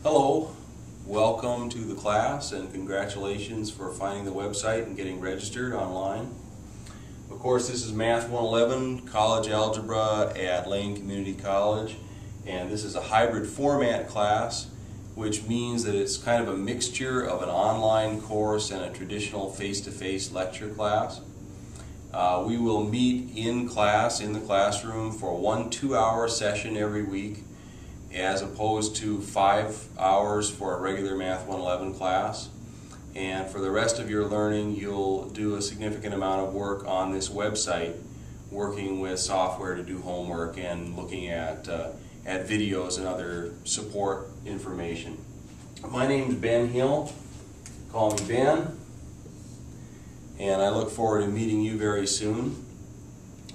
Hello, welcome to the class and congratulations for finding the website and getting registered online. Of course, this is Math 111, College Algebra at Lane Community College, and this is a hybrid format class, which means that it's kind of a mixture of an online course and a traditional face-to-face lecture class. We will meet in class, in the classroom, for one 2-hour session every week, as opposed to 5 hours for a regular Math 111 class. And for the rest of your learning, you'll do a significant amount of work on this website, working with software to do homework and looking at videos and other support information. My name is Ben Hill. Call me Ben. And I look forward to meeting you very soon.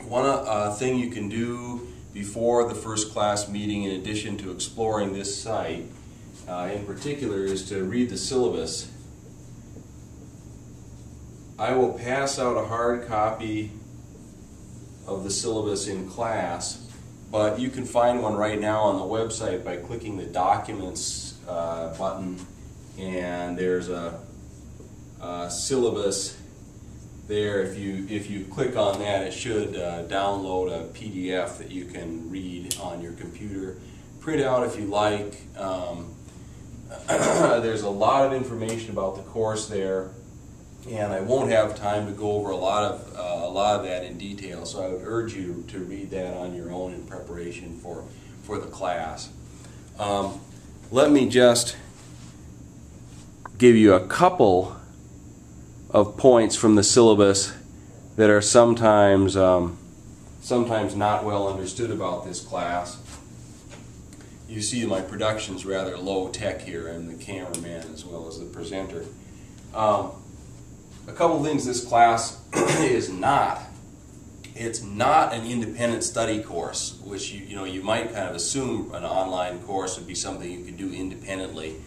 One thing you can do before the first class meeting, in addition to exploring this site in particular, is to read the syllabus. I will pass out a hard copy of the syllabus in class, but you can find one right now on the website by clicking the Documents button, and there's a syllabus there. If you click on that, it should download a PDF that you can read on your computer. Print out if you like. There's a lot of information about the course there, and I won't have time to go over a lot of that in detail, so I would urge you to read that on your own in preparation for the class. Let me just give you a couple of points from the syllabus that are sometimes not well understood about this class. You see my production's rather low tech here, and the cameraman as well as the presenter. A couple of things this class is not. It's not an independent study course, which you might kind of assume an online course would be something you could do independently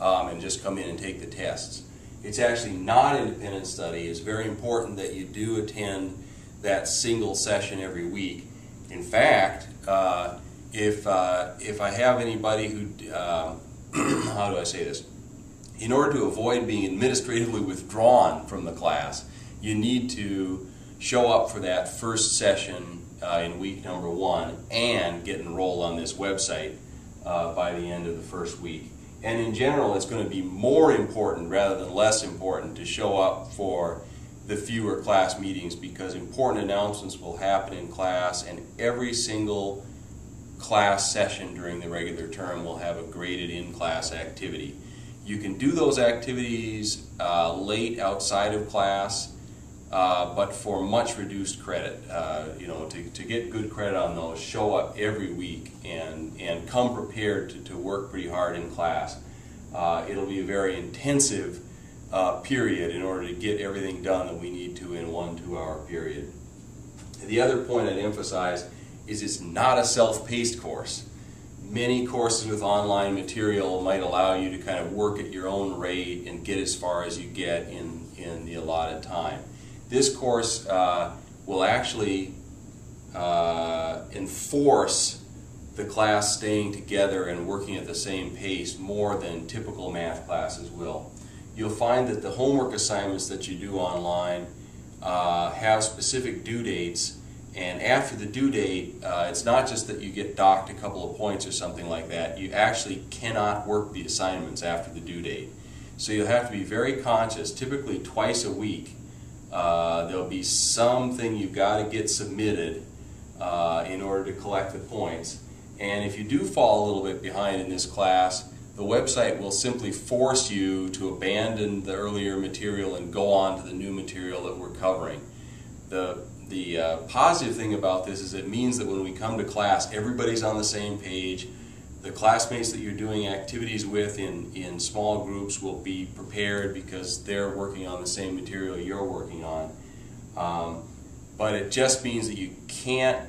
and just come in and take the tests. It's actually not independent study. It's very important that you do attend that single session every week. In fact, if I have anybody who, how do I say this? In order to avoid being administratively withdrawn from the class, you need to show up for that first session in week number 1 and get enrolled on this website by the end of the first week. And in general, it's going to be more important rather than less important to show up for the fewer class meetings, because important announcements will happen in class, and every single class session during the regular term will have a graded in-class activity. You can do those activities late outside of class, but for much reduced credit. To get good credit on those, show up every week and come prepared to work pretty hard in class. It'll be a very intensive period in order to get everything done that we need to in one 2-hour period. The other point I'd emphasize is it's not a self-paced course. Many courses with online material might allow you to kind of work at your own rate and get as far as you get in the allotted time. This course will actually enforce the class staying together and working at the same pace more than typical math classes will. You'll find that the homework assignments that you do online have specific due dates, and after the due date, it's not just that you get docked a couple of points or something like that. You actually cannot work the assignments after the due date. So you'll have to be very conscious. Typically twice a week there'll be something you've got to get submitted in order to collect the points. And if you do fall a little bit behind in this class, the website will simply force you to abandon the earlier material and go on to the new material that we're covering. The positive thing about this is it means that when we come to class, everybody's on the same page. The classmates that you're doing activities with in small groups will be prepared because they're working on the same material you're working on. But it just means that you can't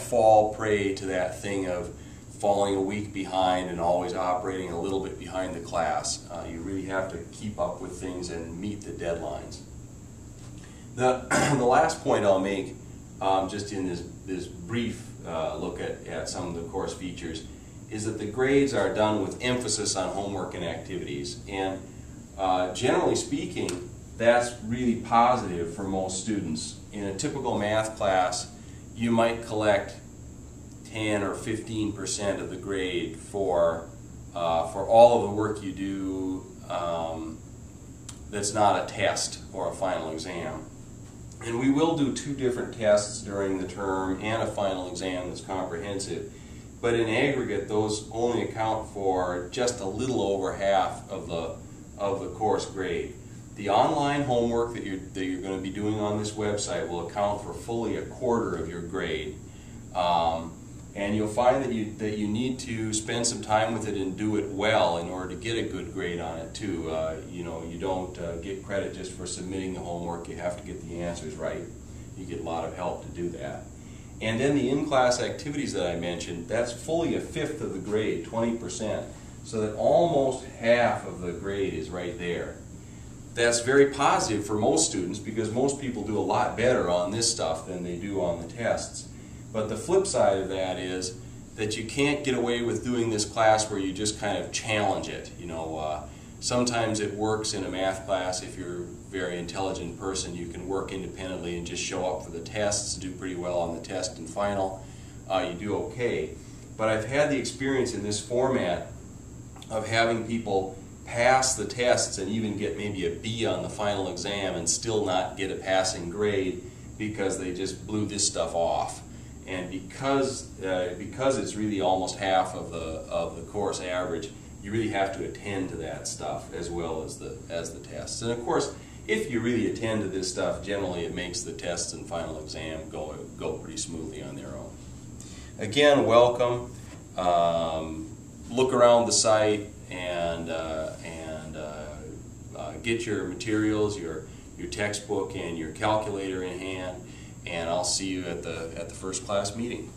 fall prey to that thing of falling a week behind and always operating a little bit behind the class. You really have to keep up with things and meet the deadlines. The last point I'll make, just in this brief look at some of the course features, is that the grades are done with emphasis on homework and activities. And generally speaking, that's really positive for most students. In a typical math class, you might collect 10 or 15% of the grade for all of the work you do that's not a test or a final exam. And we will do 2 different tests during the term and a final exam that's comprehensive. But in aggregate, those only account for just a little over half of the course grade. The online homework that you're going to be doing on this website will account for fully a quarter of your grade. And you'll find that you need to spend some time with it and do it well in order to get a good grade on it too. You don't get credit just for submitting the homework. You have to get the answers right. You get a lot of help to do that. And then the in-class activities that I mentioned, that's fully a fifth of the grade, 20%. So that almost half of the grade is right there. That's very positive for most students because most people do a lot better on this stuff than they do on the tests. But the flip side of that is that you can't get away with doing this class where you just kind of challenge it. Sometimes it works in a math class. If you're a very intelligent person, you can work independently and just show up for the tests, do pretty well on the test and final. You do okay. But I've had the experience in this format of having people pass the tests and even get maybe a B on the final exam and still not get a passing grade because they just blew this stuff off. And because it's really almost half of the course average, you really have to attend to that stuff as well as the tests. And of course, if you really attend to this stuff, generally it makes the tests and final exam go pretty smoothly on their own. Again, welcome. Look around the site and get your materials, your textbook, and your calculator in hand. And I'll see you at the first class meeting.